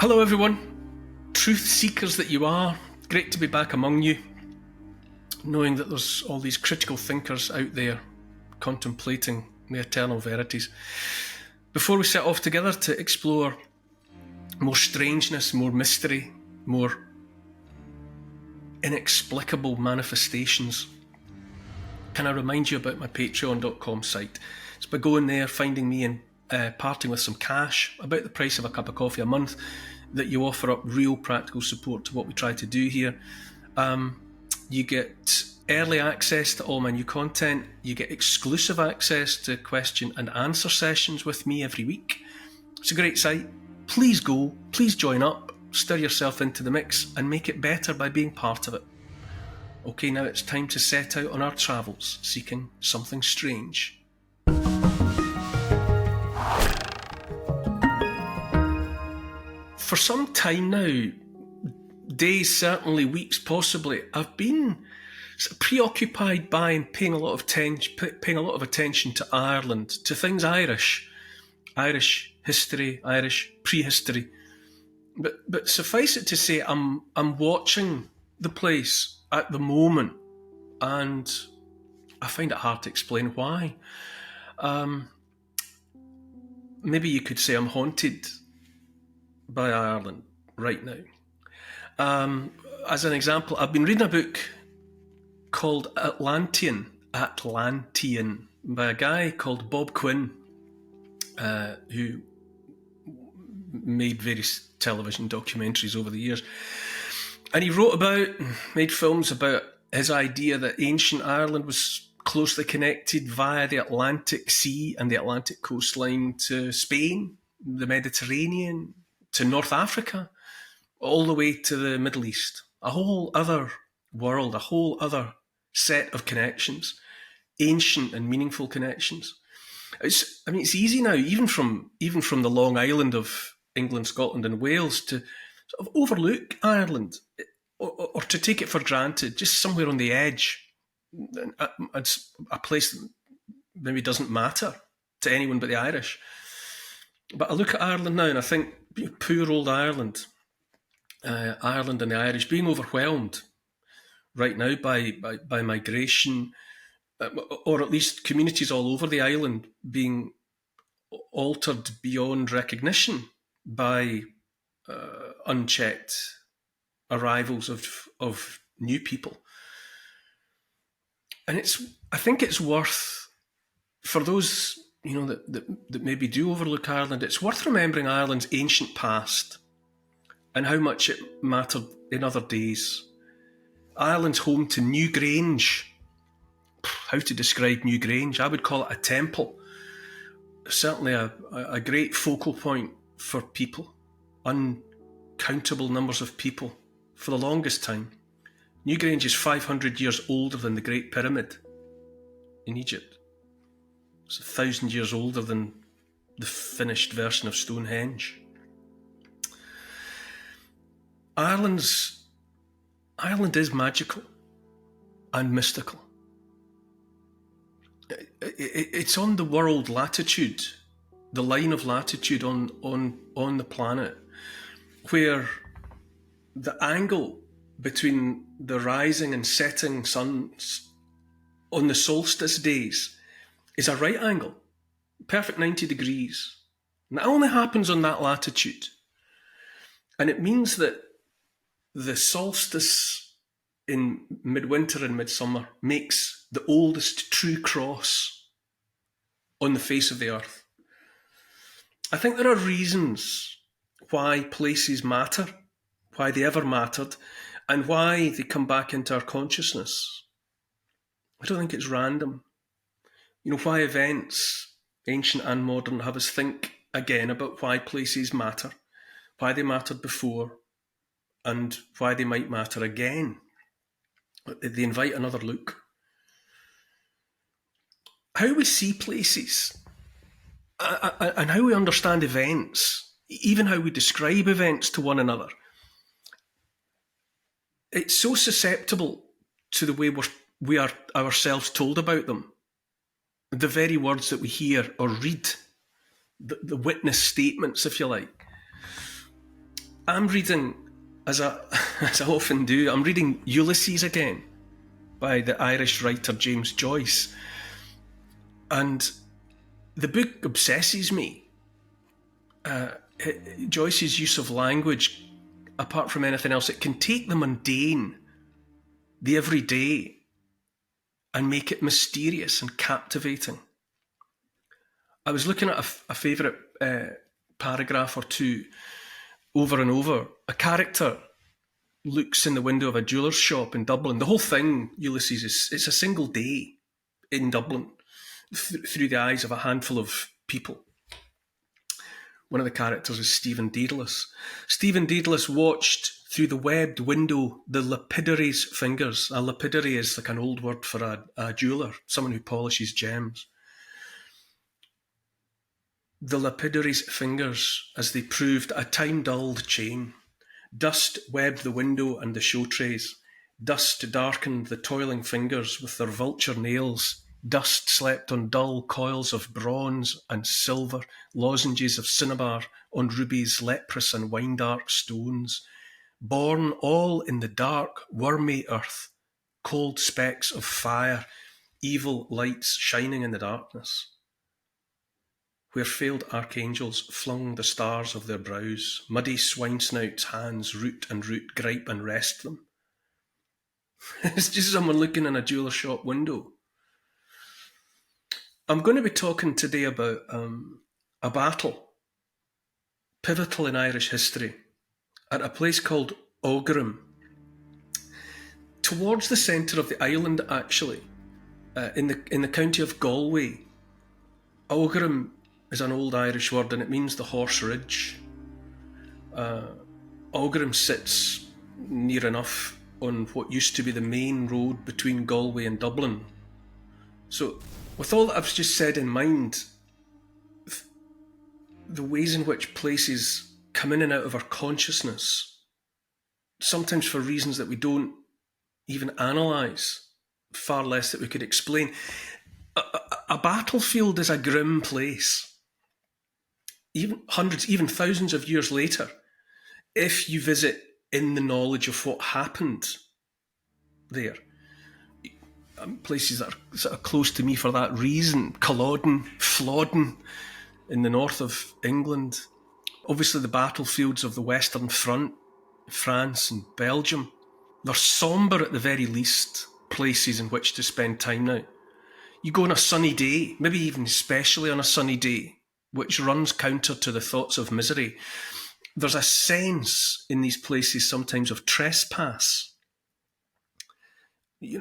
Hello everyone, truth seekers that you are, great to be back among you, knowing that there's all these critical thinkers out there contemplating the eternal verities. Before we set off together to explore more strangeness, more mystery, more inexplicable manifestations, can I remind you about my patreon.com site? It's by going there, finding me and parting with some cash, about the price of a cup of coffee a month, that you offer up real practical support to what we try to do here. You get early access to all my new content. You get exclusive access to question and answer sessions with me every week. It's a great site. Please go, please join up, stir yourself into the mix and make it better by being part of it. Okay, now it's time to set out on our travels, seeking something strange. For some time now, days, certainly weeks, possibly, I've been preoccupied by and paying a lot of attention to Ireland, to things Irish history, Irish prehistory. But suffice it to say, I'm watching the place at the moment, and I find it hard to explain why. Maybe you could say I'm haunted by Ireland right now. As an example, I've been reading a book called Atlantean, by a guy called Bob Quinn, who made various television documentaries over the years. And he wrote about, made films about his idea that ancient Ireland was closely connected via the Atlantic Sea and the Atlantic coastline to Spain, the Mediterranean, to North Africa, all the way to the Middle East. A whole other world, a whole other set of connections, ancient and meaningful connections. It's easy now, even from the Long Island of England, Scotland and Wales, to sort of overlook Ireland or to take it for granted, just somewhere on the edge. It's a place that maybe doesn't matter to anyone but the Irish. But I look at Ireland now and I think, poor old Ireland, Ireland and the Irish being overwhelmed right now by migration, or at least communities all over the island being altered beyond recognition by unchecked arrivals of new people. And I think it's worth, for those that maybe do overlook Ireland, it's worth remembering Ireland's ancient past and how much it mattered in other days. Ireland's home to Newgrange. How to describe Newgrange? I would call it a temple. Certainly a great focal point for people. Uncountable numbers of people for the longest time. Newgrange is 500 years older than the Great Pyramid in Egypt. It's 1,000 years older than the finished version of Stonehenge. Ireland is magical and mystical. It's on the world latitude, the line of latitude on the planet, where the angle between the rising and setting suns on the solstice days is a right angle, perfect 90 degrees. And that only happens on that latitude. And it means that the solstice in midwinter and midsummer makes the oldest true cross on the face of the earth. I think there are reasons why places matter, why they ever mattered, and why they come back into our consciousness. I don't think it's random. Why events, ancient and modern, have us think again about why places matter, why they mattered before, and why they might matter again. They invite another look. How we see places and how we understand events, even how we describe events to one another, it's so susceptible to the way we are ourselves told about them. The very words that we hear or read, the witness statements, if you like. I'm reading, as I, as I often do, I'm reading Ulysses again by the Irish writer James Joyce. And the book obsesses me. Joyce's use of language, apart from anything else, it can take the mundane, the everyday, and make it mysterious and captivating. I was looking at a favourite paragraph or two over and over. A character looks in the window of a jeweller's shop in Dublin. The whole thing, Ulysses, it's a single day in Dublin through the eyes of a handful of people. One of the characters is Stephen Dedalus. Stephen Dedalus watched through the webbed window the lapidary's fingers. A lapidary is like an old word for a jeweller, someone who polishes gems. The lapidary's fingers as they proved a time-dulled chain. Dust webbed the window and the show trays. Dust darkened the toiling fingers with their vulture nails. Dust slept on dull coils of bronze and silver, lozenges of cinnabar on rubies, leprous and wine-dark stones. Born all in the dark, wormy earth, cold specks of fire, evil lights shining in the darkness. Where failed archangels flung the stars of their brows, muddy swine-snouts' hands root and root, gripe and rest them. It's just someone looking in a jeweller shop window. I'm going to be talking today about a battle, pivotal in Irish history, at a place called Aughrim, towards the centre of the island, actually, in the county of Galway. Aughrim is an old Irish word and it means the horse ridge. Aughrim sits near enough on what used to be the main road between Galway and Dublin. So, with all that I've just said in mind, the ways in which places come in and out of our consciousness, sometimes for reasons that we don't even analyse, far less that we could explain. A battlefield is a grim place. Even hundreds, even thousands of years later, if you visit in the knowledge of what happened there. Places that are sort of close to me for that reason. Culloden, Flodden in the north of England. Obviously the battlefields of the Western Front, France and Belgium. They're sombre at the very least, places in which to spend time now. You go on a sunny day, maybe even especially on a sunny day, which runs counter to the thoughts of misery. There's a sense in these places sometimes of trespass.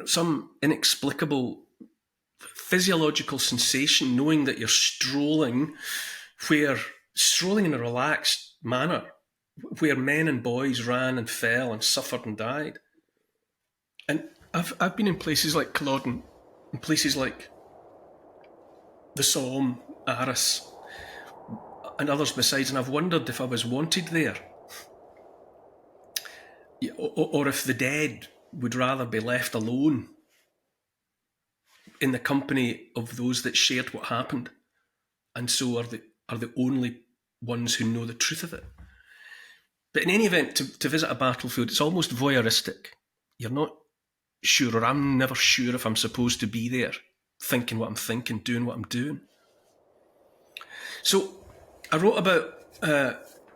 Some inexplicable physiological sensation knowing that you're strolling in a relaxed manner, where men and boys ran and fell and suffered and died. And I've been in places like Culloden, in places like the Somme, Arras, and others besides, and I've wondered if I was wanted there, or if the dead would rather be left alone in the company of those that shared what happened, and so are the only ones who know the truth of it. But in any event, to visit a battlefield, it's almost voyeuristic. You're not sure, or I'm never sure if I'm supposed to be there, thinking what I'm thinking, doing what I'm doing. So I wrote about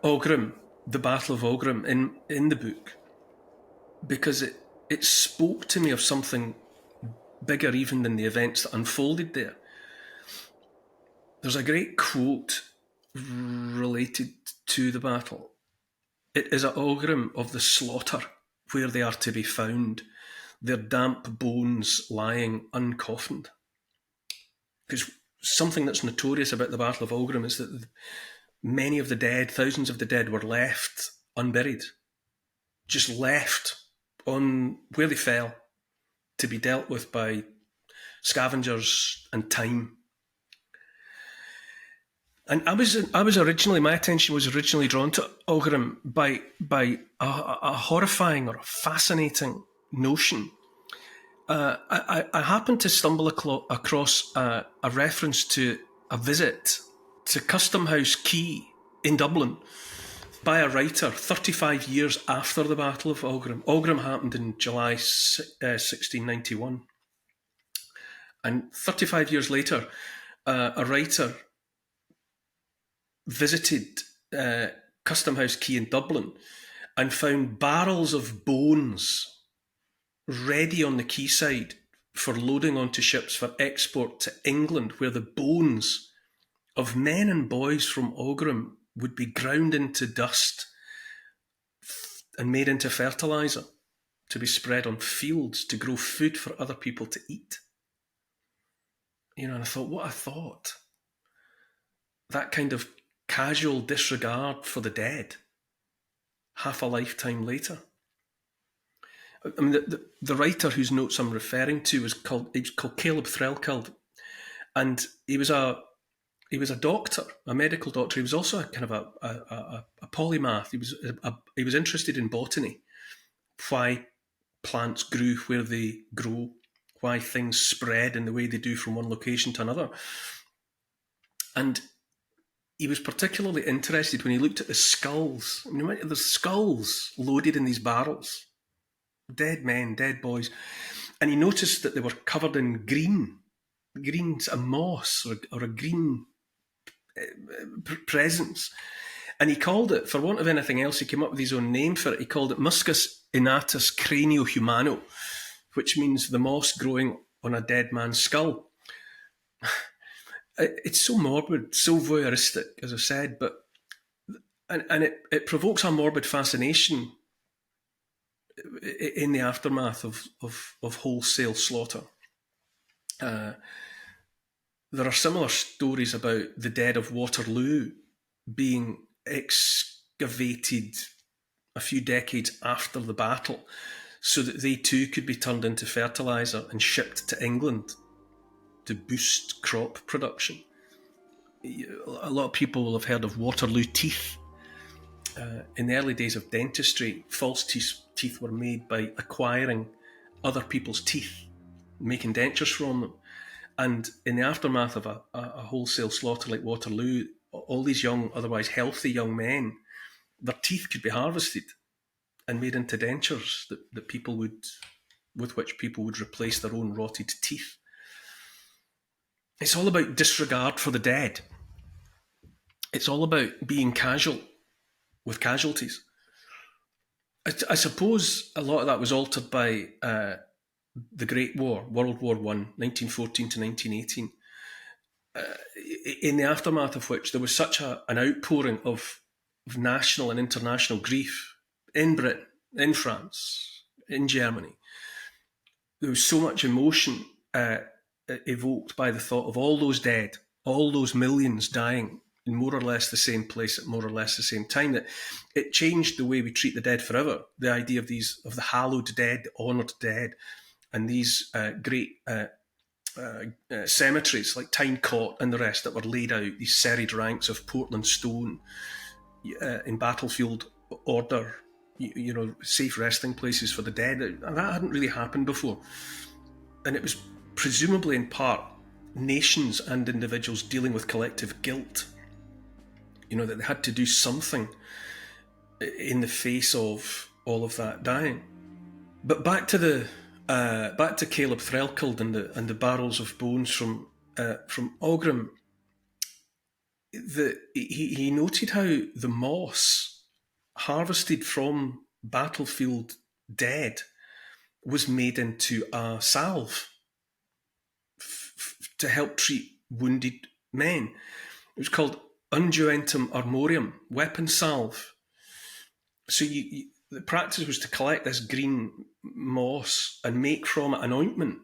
Aughrim, the Battle of Aughrim, in the book, because it spoke to me of something bigger even than the events that unfolded there. There's a great quote related to the battle. It is at Aughrim of the slaughter where they are to be found, their damp bones lying uncoffined. Because something that's notorious about the Battle of Aughrim is that many of the dead, thousands of the dead, were left unburied, just left on where they fell to be dealt with by scavengers and time. And my attention was originally drawn to Aughrim by a horrifying or a fascinating notion. I happened to stumble across a reference to a visit to Custom House Quay in Dublin by a writer 35 years after the Battle of Aughrim. Aughrim happened in July 1691. And 35 years later, a writer visited Custom House Quay in Dublin and found barrels of bones ready on the quayside for loading onto ships for export to England, where the bones of men and boys from Aughrim would be ground into dust and made into fertiliser to be spread on fields to grow food for other people to eat. And I thought, what a thought. That kind of casual disregard for the dead half a lifetime later. I mean, the writer whose notes I'm referring to was called Caleb Threlkeld, and he was a doctor, a medical doctor. He was also a kind of a polymath. He was interested in botany, why plants grew where they grow, why things spread in the way they do from one location to another. And he was particularly interested when he looked at the skulls. I mean, there's skulls loaded in these barrels, dead men, dead boys, and he noticed that they were covered in greens, a moss or a green presence. And he called it, for want of anything else, he came up with his own name for it. He called it Muscus innatus cranio humano, which means the moss growing on a dead man's skull. It's so morbid, so voyeuristic, as I said, but and it provokes a morbid fascination in the aftermath of wholesale slaughter. There are similar stories about the dead of Waterloo being excavated a few decades after the battle so that they too could be turned into fertiliser and shipped to England to boost crop production. A lot of people will have heard of Waterloo teeth. In the early days of dentistry, false teeth were made by acquiring other people's teeth, making dentures from them. And in the aftermath of a wholesale slaughter like Waterloo, all these young, otherwise healthy young men, their teeth could be harvested and made into dentures that people with which people would replace their own rotted teeth. It's all about disregard for the dead. It's all about being casual with casualties. I suppose a lot of that was altered by the Great War, World War I, 1914 to 1918, in the aftermath of which there was such an outpouring of national and international grief in Britain, in France, in Germany. There was so much emotion evoked by the thought of all those dead, all those millions dying in more or less the same place at more or less the same time, that it changed the way we treat the dead forever. The idea of the hallowed dead, the honoured dead, and these great cemeteries like Tyne-Cot and the rest that were laid out, these serried ranks of Portland stone in battlefield order, safe resting places for the dead. That hadn't really happened before. And it was presumably in part nations and individuals dealing with collective guilt, that they had to do something in the face of all of that dying. But back to Caleb Threlkeld and the barrels of bones from Aughrim. He noted how the moss harvested from battlefield dead was made into a salve to help treat wounded men. It was called unguentum armorium, weapon salve. So the practice was to collect this green moss and make from it an ointment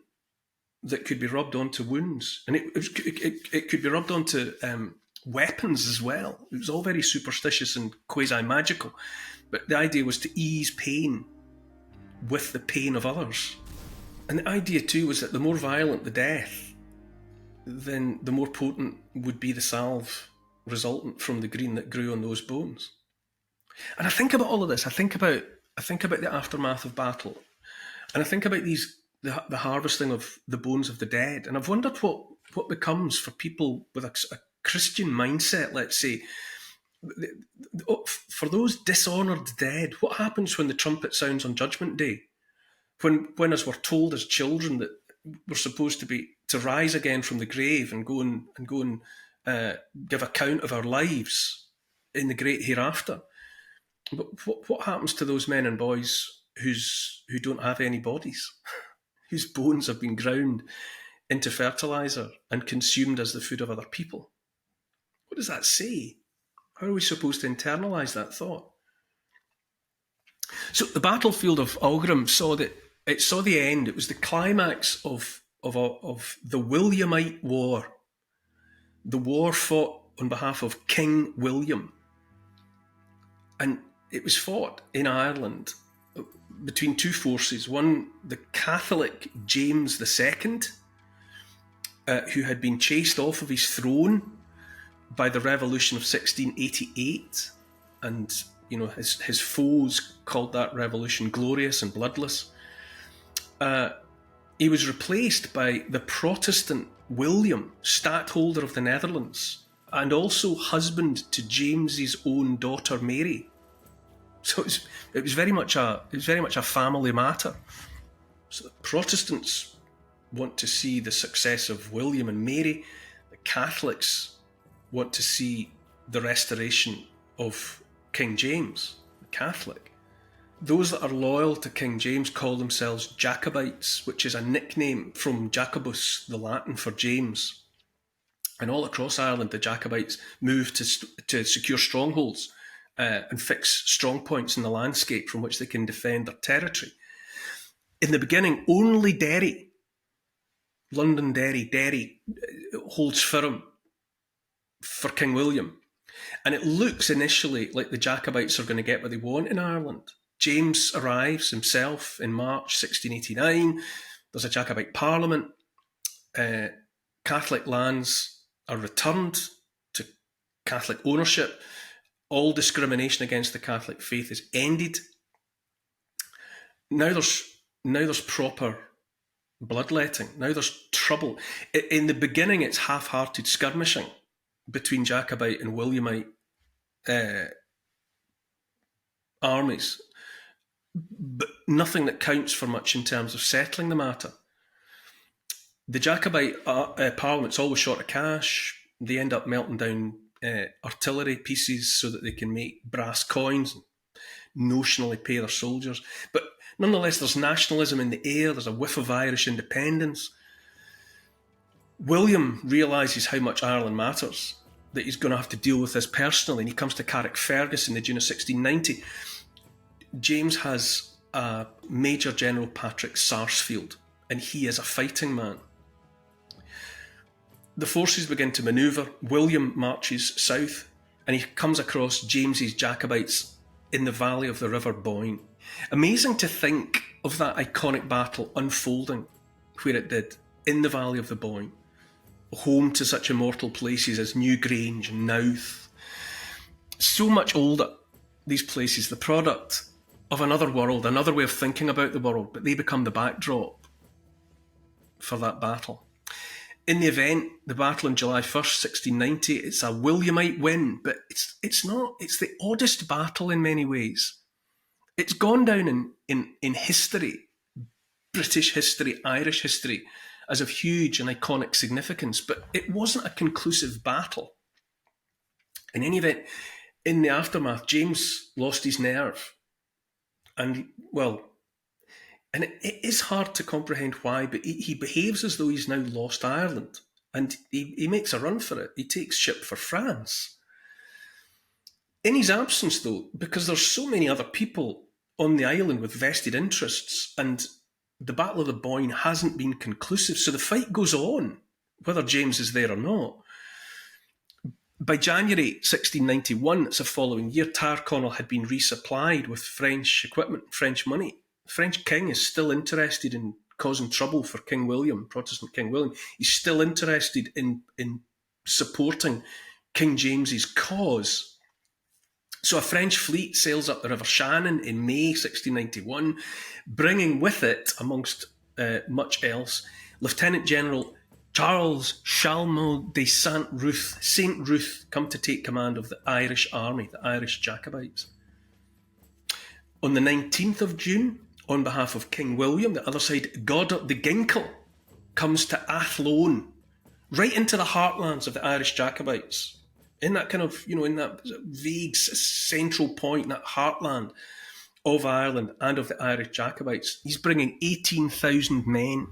that could be rubbed onto wounds, and it could be rubbed onto weapons as well. It was all very superstitious and quasi-magical, but the idea was to ease pain with the pain of others. And the idea too was that the more violent the death, then the more potent would be the salve resultant from the green that grew on those bones. And I think about all of this. I think about the aftermath of battle, and I think about the harvesting of the bones of the dead. And I've wondered what becomes for people with a Christian mindset, let's say, For those dishonoured dead, what happens when the trumpet sounds on Judgment Day? When as we're told as children that we're supposed to rise again from the grave and go and give account of our lives in the great hereafter. But what happens to those men and boys who don't have any bodies, whose bones have been ground into fertiliser and consumed as the food of other people? What does that say? How are we supposed to internalise that thought? So the battlefield of Aughrim saw the end. It was the climax of the Williamite War, the war fought on behalf of King William, and it was fought in Ireland between two forces. One, the Catholic James II, who had been chased off of his throne by the Revolution of 1688, and his foes called that revolution glorious and bloodless. He was replaced by the Protestant William, Stadtholder of the Netherlands, and also husband to James's own daughter Mary. So it was very much a family matter. So the Protestants want to see the success of William and Mary. The Catholics want to see the restoration of King James, the Catholic. Those that are loyal to King James call themselves Jacobites, which is a nickname from Jacobus, the Latin for James. And all across Ireland, the Jacobites moved to secure strongholds and fix strong points in the landscape from which they can defend their territory. In the beginning, only Derry, London Derry holds firm for King William. And it looks initially like the Jacobites are going to get what they want in Ireland. James arrives himself in March 1689. There's a Jacobite parliament. Catholic lands are returned to Catholic ownership. All discrimination against the Catholic faith is ended. Now there's proper bloodletting. Now there's trouble. In the beginning, it's half-hearted skirmishing between Jacobite and Williamite armies, but nothing that counts for much in terms of settling the matter. The Jacobite parliament's always short of cash. They end up melting down artillery pieces so that they can make brass coins and notionally pay their soldiers. But nonetheless, there's nationalism in the air. There's a whiff of Irish independence. William realises how much Ireland matters, that he's going to have to deal with this personally, and he comes to Carrickfergus in the June of 1690. James has Major General Patrick Sarsfield, and he is a fighting man. The forces begin to manoeuvre. William marches south, and he comes across James's Jacobites in the valley of the River Boyne. Amazing to think of that iconic battle unfolding where it did, in the valley of the Boyne, home to such immortal places as Newgrange and Knowth. So much older, these places, the product of another world, another way of thinking about the world, but they become the backdrop for that battle. In the event, the battle on July 1st, 1690, it's a Williamite win, but it's not. It's the oddest battle in many ways. It's gone down in history, British history, Irish history, as of huge and iconic significance, but it wasn't a conclusive battle. In any event, in the aftermath, James lost his nerve. And it is hard to comprehend why, but he behaves as though he's now lost Ireland, and he makes a run for it. He takes ship for France. In his absence, though, because there's so many other people on the island with vested interests, and the Battle of the Boyne hasn't been conclusive, so the fight goes on, whether James is there or not. By January 1691, it's the following year, Tyrconnell had been resupplied with French equipment, French money. The French king is still interested in causing trouble for King William, Protestant King William. He's still interested in supporting King James's cause. So a French fleet sails up the River Shannon in May 1691, bringing with it, amongst much else, Lieutenant General Charles Chalmot de Saint Ruth, come to take command of the Irish army, the Irish Jacobites. On the 19th of June, on behalf of King William, the other side, Goddard the Ginkle comes to Athlone, right into the heartlands of the Irish Jacobites, in that kind of, in that vague central point, that heartland of Ireland and of the Irish Jacobites. He's bringing 18,000 men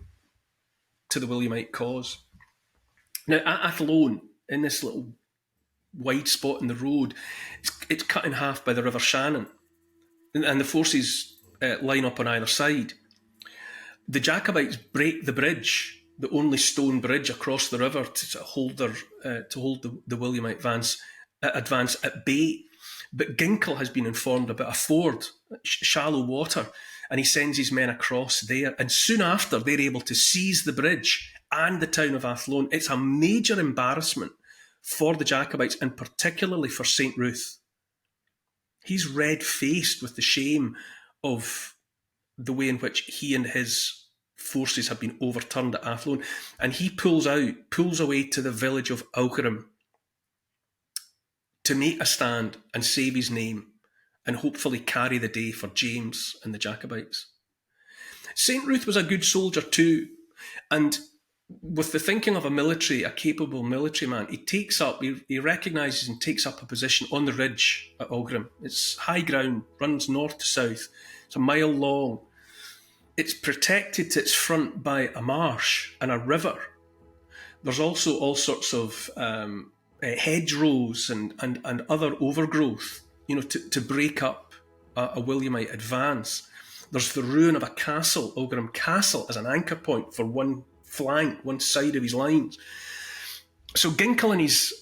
to the Williamite cause. Now, at Athlone, in this little wide spot in the road, it's cut in half by the River Shannon, and the forces line up on either side. The Jacobites break the bridge, the only stone bridge across the river, to hold the Williamite advance at bay. But Ginkle has been informed about a ford, shallow water, and he sends his men across there. And soon after, they're able to seize the bridge and the town of Athlone. It's a major embarrassment for the Jacobites, and particularly for St. Ruth. He's red-faced with the shame of the way in which he and his forces have been overturned at Athlone, and he pulls away to the village of Aughrim to make a stand and save his name and hopefully carry the day for James and the Jacobites. St. Ruth was a good soldier too, and with the thinking of a capable military man, he recognises and takes up a position on the ridge at Aughrim. It's high ground, runs north to south, it's a mile long. It's protected to its front by a marsh and a river. There's also all sorts of hedgerows and other overgrowth, to break up a Williamite advance. There's the ruin of a castle, Aughrim Castle, as an anchor point for one flank, one side of his lines. So Ginkle and his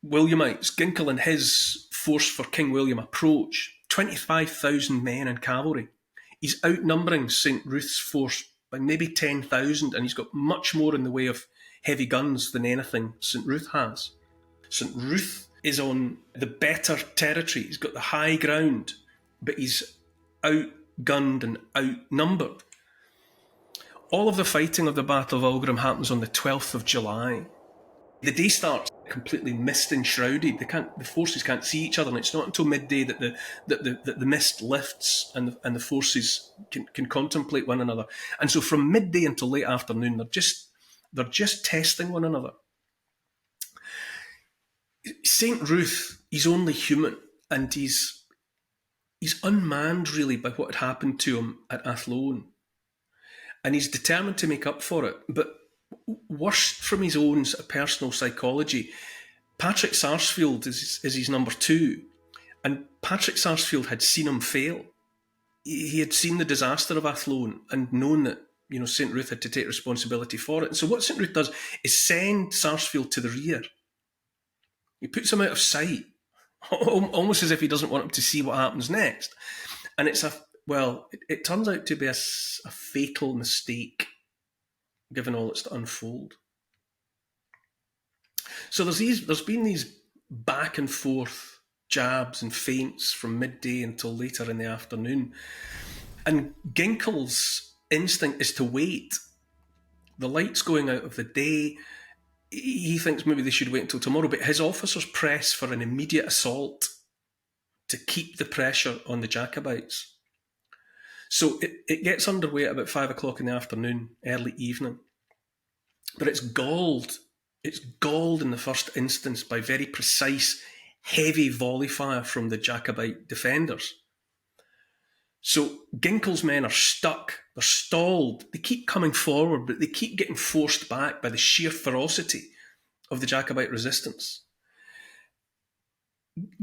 Williamites, Ginkle and his force for King William approach, 25,000 men and cavalry. He's outnumbering St. Ruth's force by maybe 10,000, and he's got much more in the way of heavy guns than anything St. Ruth has. St. Ruth is on the better territory. He's got the high ground, but he's outgunned and outnumbered. All of the fighting of the Battle of Aughrim happens on the 12th of July. The day starts completely mist enshrouded. The forces can't see each other, and it's not until midday that the mist lifts and the forces can contemplate one another. And so from midday until late afternoon, they're just testing one another. St. Ruth, he's only human, and he's unmanned really by what had happened to him at Athlone. And he's determined to make up for it. But worse from his own personal psychology, Patrick Sarsfield is his number two. And Patrick Sarsfield had seen him fail. He had seen the disaster of Athlone and known that St. Ruth had to take responsibility for it. And so what St. Ruth does is send Sarsfield to the rear. He puts him out of sight, almost as if he doesn't want him to see what happens next. And it turns out to be a fatal mistake, given all that's to unfold. So there's been these back and forth jabs and feints from midday until later in the afternoon. And Ginkle's instinct is to wait. The light's going out of the day. He thinks maybe they should wait until tomorrow, but his officers press for an immediate assault to keep the pressure on the Jacobites. So it gets underway at about 5 o'clock in the afternoon, early evening. But it's galled. It's galled in the first instance by very precise, heavy volley fire from the Jacobite defenders. So Ginkle's men are stuck, they're stalled, they keep coming forward, but they keep getting forced back by the sheer ferocity of the Jacobite resistance.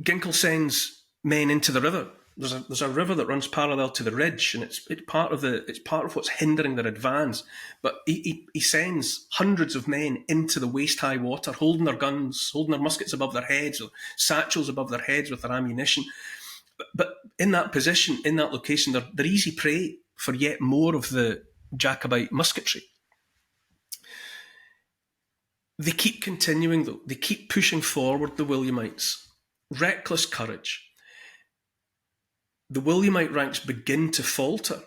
Ginkle sends men into the river. There's a river that runs parallel to the ridge, and it's part of what's hindering their advance. But he sends hundreds of men into the waist-high water, holding their guns, holding their muskets above their heads, or satchels above their heads with their ammunition. But in that position, in that location, they're easy prey for yet more of the Jacobite musketry. They keep continuing, though. They keep pushing forward, the Williamites. Reckless courage. The Williamite ranks begin to falter.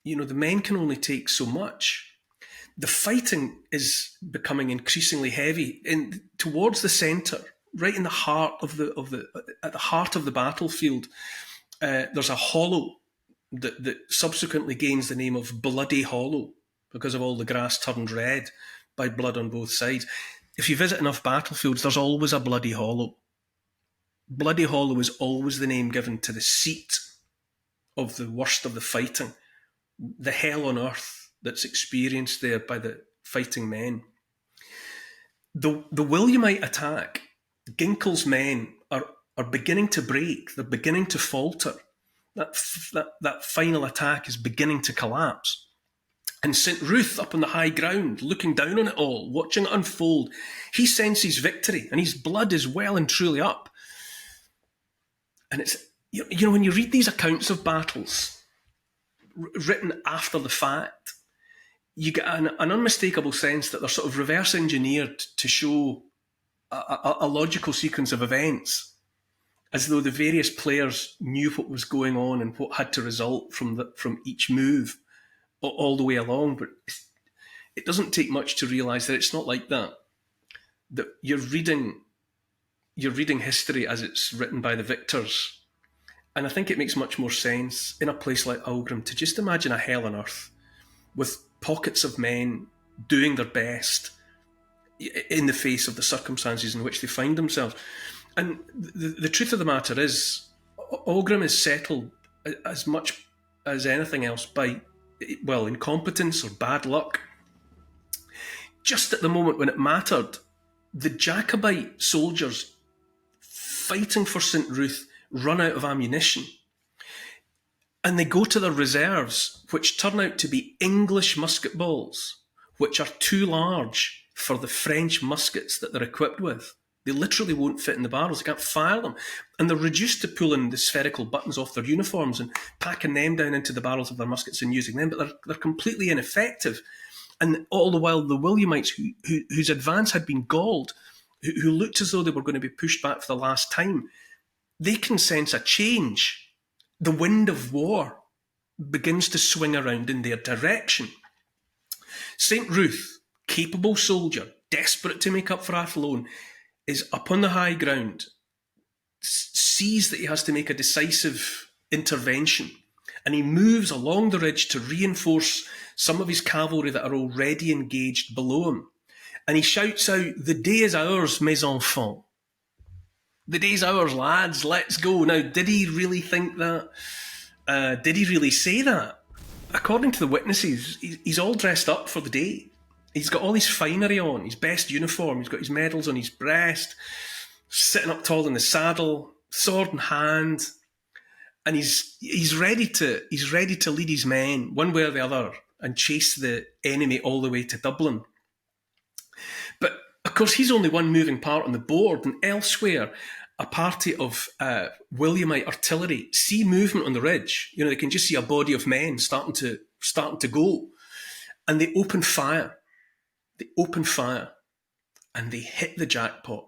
The men can only take so much. The fighting is becoming increasingly heavy towards the centre, right in the heart of at the heart of the battlefield. There's a hollow that subsequently gains the name of Bloody Hollow because of all the grass turned red by blood on both sides. If you visit enough battlefields, there's always a Bloody Hollow. Bloody Hollow is always the name given to the seat of the worst of the fighting, the hell on earth that's experienced there by the fighting men. The Williamite attack, Ginkell's men are beginning to break. They're beginning to falter. That final attack is beginning to collapse. And St. Ruth, up on the high ground, looking down on it all, watching it unfold, he senses victory, and his blood is well and truly up. And it's, when you read these accounts of battles written after the fact, you get an unmistakable sense that they're sort of reverse engineered to show a logical sequence of events, as though the various players knew what was going on and what had to result from each move all the way along. But it doesn't take much to realise that it's not like that. That you're reading history as it's written by the victors. And I think it makes much more sense in a place like Aughrim to just imagine a hell on earth with pockets of men doing their best in the face of the circumstances in which they find themselves. And the truth of the matter is, Aughrim is settled as much as anything else by, incompetence or bad luck. Just at the moment when it mattered, the Jacobite soldiers fighting for St. Ruth run out of ammunition. And they go to their reserves, which turn out to be English musket balls, which are too large for the French muskets that they're equipped with. They literally won't fit in the barrels. They can't fire them. And they're reduced to pulling the spherical buttons off their uniforms and packing them down into the barrels of their muskets and using them. But they're completely ineffective. And all the while, the Williamites, whose advance had been galled, who looked as though they were going to be pushed back for the last time, they can sense a change. The wind of war begins to swing around in their direction. St. Ruth, capable soldier, desperate to make up for Athlone, is up on the high ground, sees that he has to make a decisive intervention, and he moves along the ridge to reinforce some of his cavalry that are already engaged below him. And he shouts out, "The day is ours, mes enfants." The day's ours, lads, let's go. Now, did he really think that? Did he really say that? According to the witnesses, he's all dressed up for the day. He's got all his finery on, his best uniform, he's got his medals on his breast, sitting up tall in the saddle, sword in hand, and he's ready to lead his men one way or the other and chase the enemy all the way to Dublin. But of course, he's only one moving part on the board, and elsewhere, a party of Williamite artillery see movement on the ridge. They can just see a body of men starting to go, and they open fire. They open fire, and they hit the jackpot.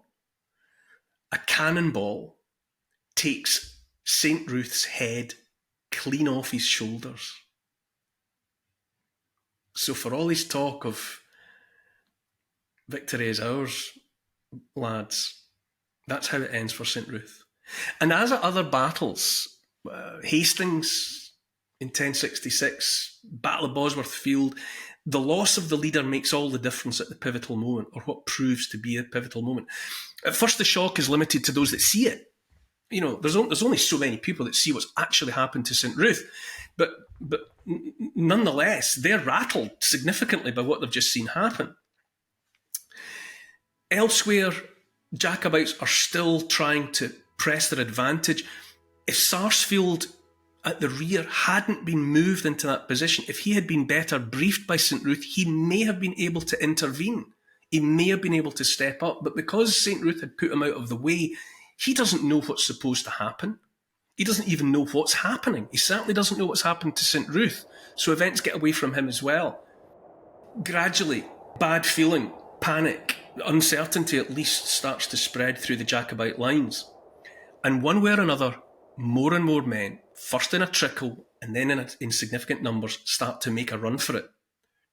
A cannonball takes St. Ruth's head clean off his shoulders. So for all his talk of victory is ours, lads, that's how it ends for St. Ruth. And as at other battles, Hastings in 1066, Battle of Bosworth Field, the loss of the leader makes all the difference at the pivotal moment, or what proves to be a pivotal moment. At first, the shock is limited to those that see it. There's only so many people that see what's actually happened to St. Ruth. But nonetheless, they're rattled significantly by what they've just seen happen. Elsewhere, Jacobites are still trying to press their advantage. If Sarsfield at the rear hadn't been moved into that position, if he had been better briefed by St. Ruth, he may have been able to intervene. He may have been able to step up. But because St. Ruth had put him out of the way, he doesn't know what's supposed to happen. He doesn't even know what's happening. He certainly doesn't know what's happened to St. Ruth. So events get away from him as well. Gradually, bad feeling, panic, uncertainty at least starts to spread through the Jacobite lines. And one way or another, more and more men, first in a trickle and then in significant numbers, start to make a run for it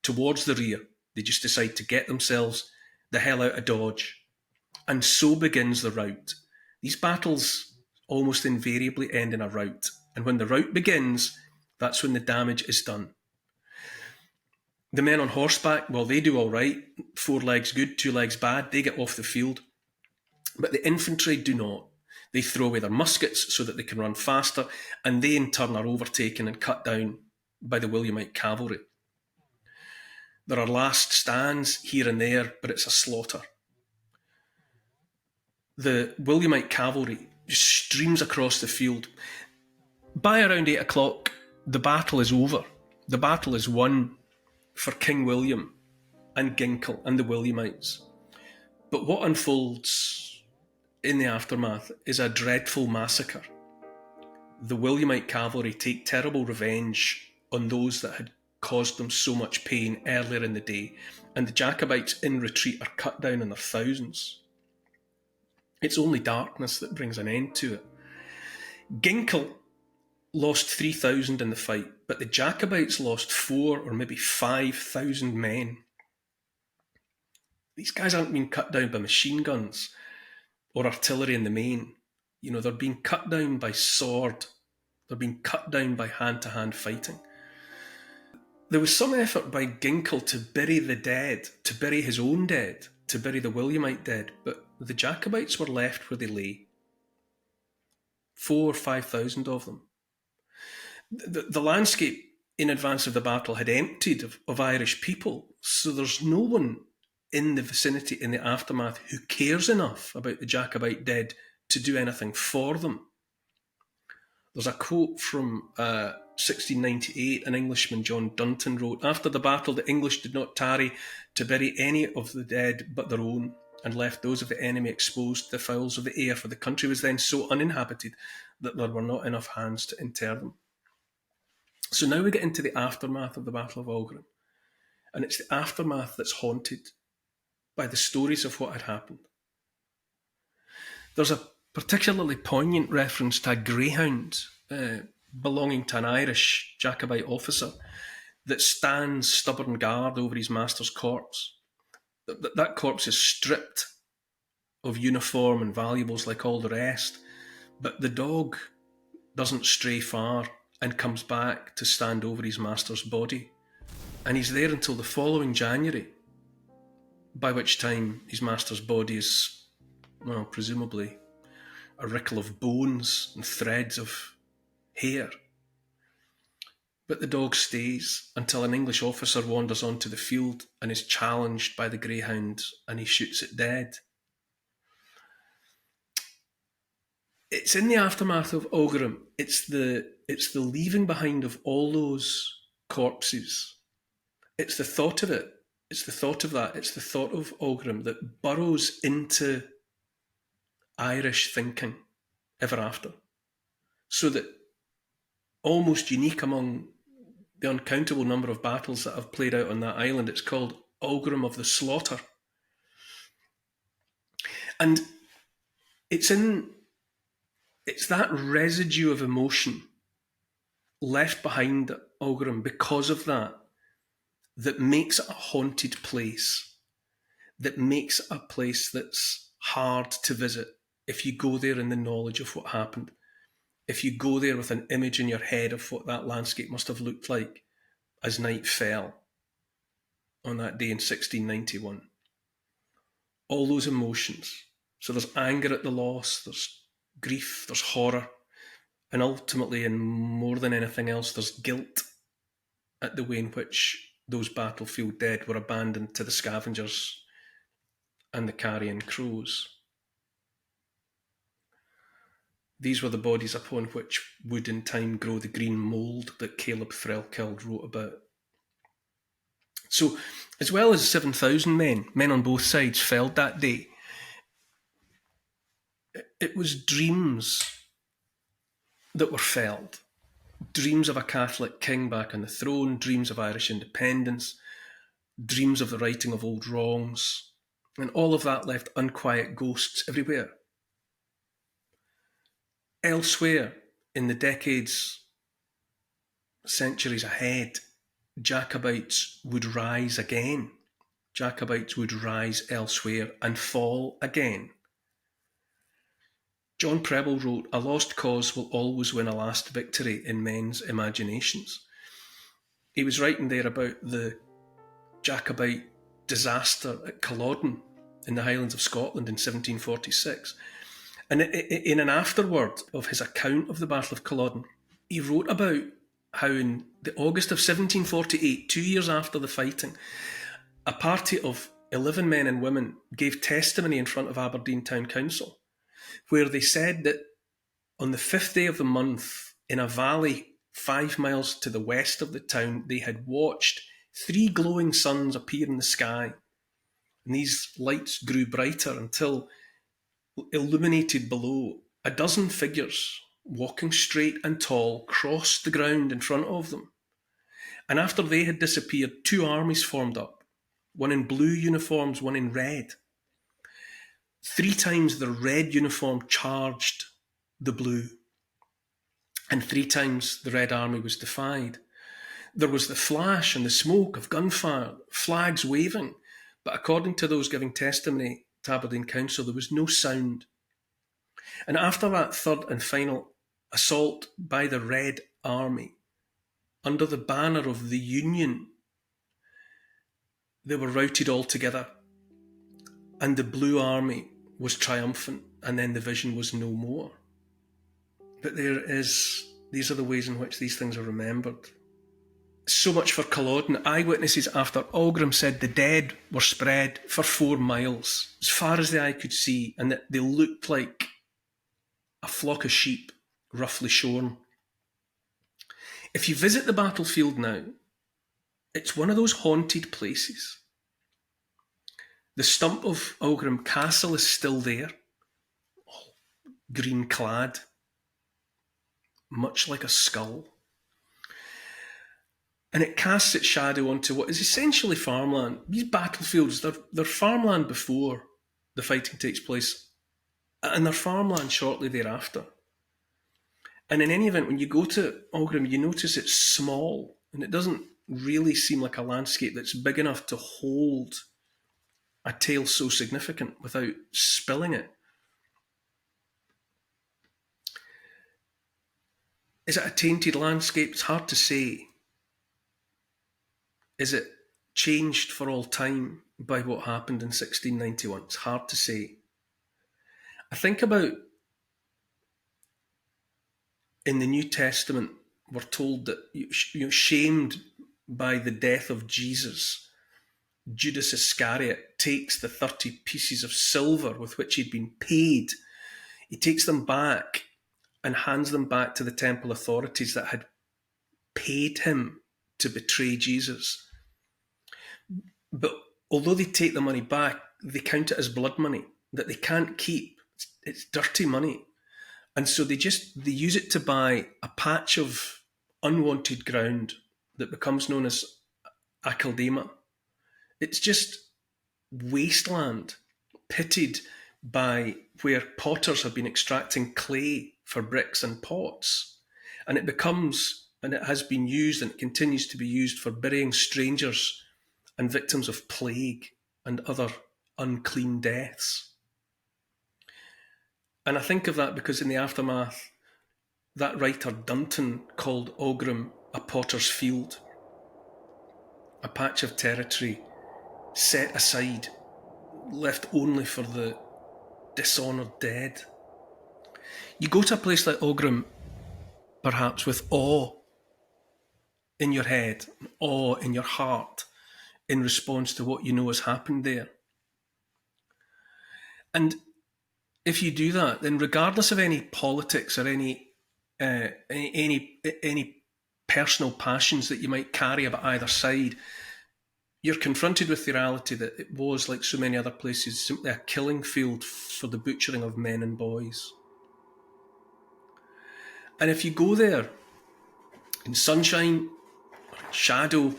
towards the rear, They just decide to get themselves the hell out of Dodge. And so begins the rout. These battles almost invariably end in a rout. And when the rout begins, that's when the damage is done. The men on horseback, well, they do all right. 4 legs good, 2 legs bad. They get off the field. But the infantry do not. They throw away their muskets so that they can run faster, and they in turn are overtaken and cut down by the Williamite cavalry. There are last stands here and there, but it's a slaughter. The Williamite cavalry just streams across the field. By around 8 o'clock, the battle is over. The battle is won for King William and Ginkle and the Williamites. But what unfolds in the aftermath is a dreadful massacre. The Williamite cavalry take terrible revenge on those that had caused them so much pain earlier in the day, and the Jacobites in retreat are cut down in their thousands. It's only darkness that brings an end to it. Ginkle lost 3,000 in the fight, but the Jacobites lost 4,000 or maybe 5,000 men. These guys aren't being cut down by machine guns or artillery in the main. You know, they're being cut down by sword. They're being cut down by hand-to-hand fighting. There was some effort by Ginkle to bury the dead, to bury his own dead, to bury the Williamite dead, but the Jacobites were left where they lay. 4,000 or 5,000 of them. The landscape in advance of the battle had emptied of Irish people, so there's no one in the vicinity in the aftermath who cares enough about the Jacobite dead to do anything for them. There's a quote from 1698, an Englishman, John Dunton, wrote, "After the battle, the English did not tarry to bury any of the dead but their own, and left those of the enemy exposed to the fowls of the air, for the country was then so uninhabited that there were not enough hands to inter them." So now we get into the aftermath of the Battle of Aughrim, and it's the aftermath that's haunted by the stories of what had happened. There's a particularly poignant reference to a greyhound belonging to an Irish Jacobite officer that stands stubborn guard over his master's corpse. That corpse is stripped of uniform and valuables like all the rest, but the dog doesn't stray far and comes back to stand over his master's body. And he's there until the following January, by which time his master's body is, well, presumably a rickle of bones and threads of hair. But the dog stays until an English officer wanders onto the field and is challenged by the greyhound, and he shoots it dead. It's in the aftermath of Aughrim. It's the leaving behind of all those corpses. It's the thought of it. It's the thought of that. It's the thought of Aughrim that burrows into Irish thinking ever after. So that, almost unique among the uncountable number of battles that have played out on that island, it's called Aughrim of the Slaughter. And it's that residue of emotion left behind at Aughrim because of that makes it a haunted place, that makes it a place that's hard to visit if you go there in the knowledge of what happened, if you go there with an image in your head of what that landscape must have looked like as night fell on that day in 1691. All those emotions. So there's anger at the loss, there's grief, there's horror, and ultimately, and more than anything else, there's guilt at the way in which those battlefield dead were abandoned to the scavengers and the carrion crows. These were the bodies upon which would in time grow the green mould that Caleb Threlkeld wrote about. So, as well as 7,000 men on both sides, felled that day, it was dreams that were felled. Dreams of a Catholic king back on the throne, dreams of Irish independence, dreams of the righting of old wrongs, and all of that left unquiet ghosts everywhere. Elsewhere, in the decades, centuries ahead, Jacobites would rise again. Jacobites would rise elsewhere and fall again. John Preble wrote, "A lost cause will always win a last victory in men's imaginations." He was writing there about the Jacobite disaster at Culloden in the Highlands of Scotland in 1746. And in an afterword of his account of the Battle of Culloden, he wrote about how in the August of 1748, 2 years after the fighting, a party of 11 men and women gave testimony in front of Aberdeen Town Council, where they said that on the 5th day of the month, in a valley 5 miles to the west of the town, they had watched 3 glowing suns appear in the sky. And these lights grew brighter until, illuminated below, a dozen figures, walking straight and tall, crossed the ground in front of them. And after they had disappeared, 2 armies formed up, one in blue uniforms, one in red. 3 times the red uniform charged the blue, and 3 times the Red Army was defied. There was the flash and the smoke of gunfire, flags waving, but according to those giving testimony to Aberdeen Council, there was no sound. And after that third and final assault by the Red Army, under the banner of the Union, they were routed altogether, and the Blue Army was triumphant, and then the vision was no more. But these are the ways in which these things are remembered. So much for Culloden. Eyewitnesses after Aughrim said the dead were spread for 4 miles, as far as the eye could see, and that they looked like a flock of sheep, roughly shorn. If you visit the battlefield now, it's one of those haunted places. The stump of Aughrim Castle is still there, green clad, much like a skull. And it casts its shadow onto what is essentially farmland. These battlefields, they're farmland before the fighting takes place, and they're farmland shortly thereafter. And in any event, when you go to Aughrim, you notice it's small, and it doesn't really seem like a landscape that's big enough to hold a tale so significant without spilling it. Is it a tainted landscape? It's hard to say. Is it changed for all time by what happened in 1691? It's hard to say. I think about, in the New Testament, we're told that, shamed by the death of Jesus, Judas Iscariot takes the 30 pieces of silver with which he'd been paid. He takes them back and hands them back to the temple authorities that had paid him to betray Jesus. But although they take the money back, they count it as blood money that they can't keep. It's dirty money. And so they use it to buy a patch of unwanted ground that becomes known as Akeldama. It's just wasteland pitted by where potters have been extracting clay for bricks and pots. And it has been used and it continues to be used for burying strangers and victims of plague and other unclean deaths. And I think of that because in the aftermath, that writer Dunton called Aughrim a potter's field, a patch of territory set aside, left only for the dishonoured dead. You go to a place like Aughrim, perhaps with awe in your head, awe in your heart, in response to what you know has happened there. And if you do that, then regardless of any politics or any personal passions that you might carry about either side, you're confronted with the reality that it was, like so many other places, simply a killing field for the butchering of men and boys. And if you go there in sunshine or in shadow,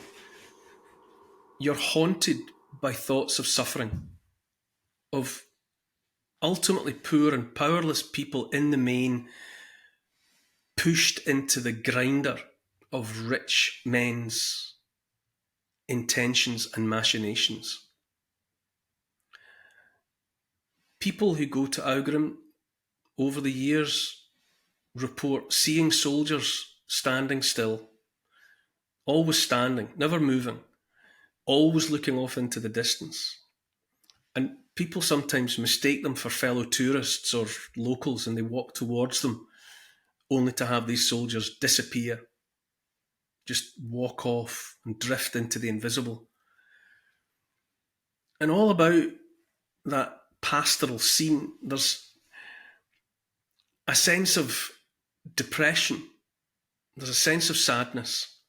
you're haunted by thoughts of suffering, of ultimately poor and powerless people in the main, pushed into the grinder of rich men's intentions and machinations. People who go to Aughrim over the years report seeing soldiers standing still, always standing, never moving, always looking off into the distance. And people sometimes mistake them for fellow tourists or locals, and they walk towards them only to have these soldiers disappear, just walk off and drift into the invisible. And all about that pastoral scene, there's a sense of depression, there's a sense of sadness.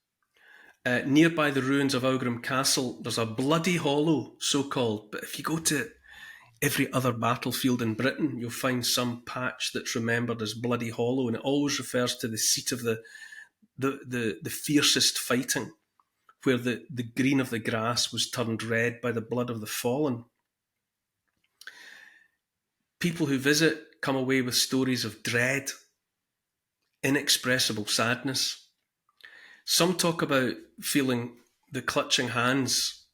Nearby the ruins of Aughrim Castle, there's a bloody hollow, so-called, but if you go to every other battlefield in Britain, you'll find some patch that's remembered as Bloody Hollow, and it always refers to the seat of the fiercest fighting, where the green of the grass was turned red by the blood of the fallen. People who visit come away with stories of dread, inexpressible sadness. Some talk about feeling the clutching hands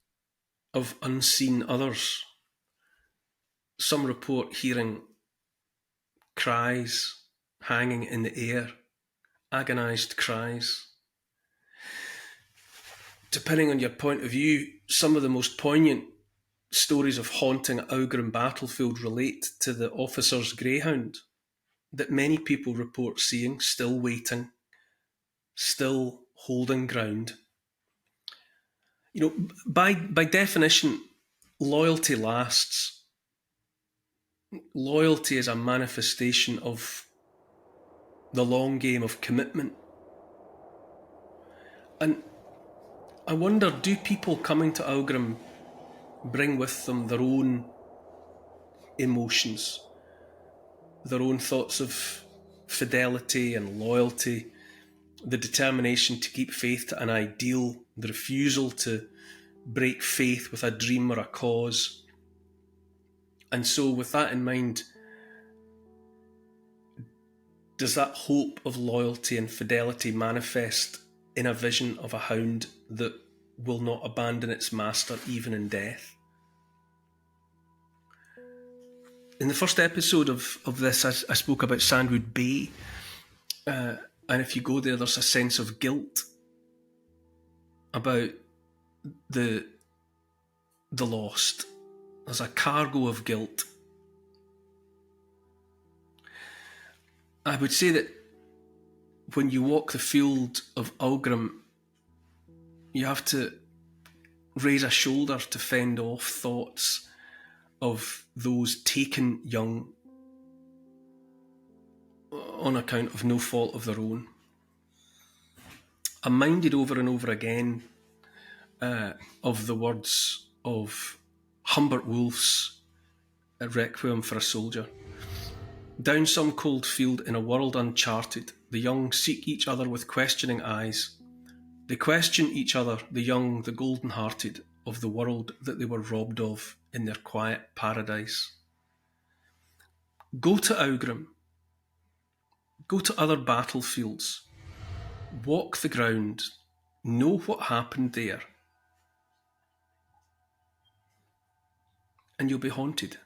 of unseen others. Some report hearing cries hanging in the air, agonised cries. Depending on your point of view, some of the most poignant stories of haunting at Aughrim battlefield relate to the officer's greyhound that many people report seeing, still waiting, still holding ground. You know, by definition, loyalty lasts. Loyalty is a manifestation of the long game of commitment. And I wonder, do people coming to Aughrim bring with them their own emotions, their own thoughts of fidelity and loyalty, the determination to keep faith to an ideal, the refusal to break faith with a dream or a cause? And so with that in mind, does that hope of loyalty and fidelity manifest in a vision of a hound that will not abandon its master even in death? In the first episode of this, I spoke about Sandwood Bay, and if you go there, there's a sense of guilt about the lost. There's a cargo of guilt. I would say that when you walk the field of Aughrim, you have to raise a shoulder to fend off thoughts of those taken young on account of no fault of their own. I'm minded over and over again of the words of Humbert Wolff's Requiem for a Soldier. Down some cold field in a world uncharted, the young seek each other with questioning eyes. They question each other, the young, the golden-hearted, of the world that they were robbed of in their quiet paradise. Go to Aughrim. Go to other battlefields. Walk the ground. Know what happened there. And you'll be haunted.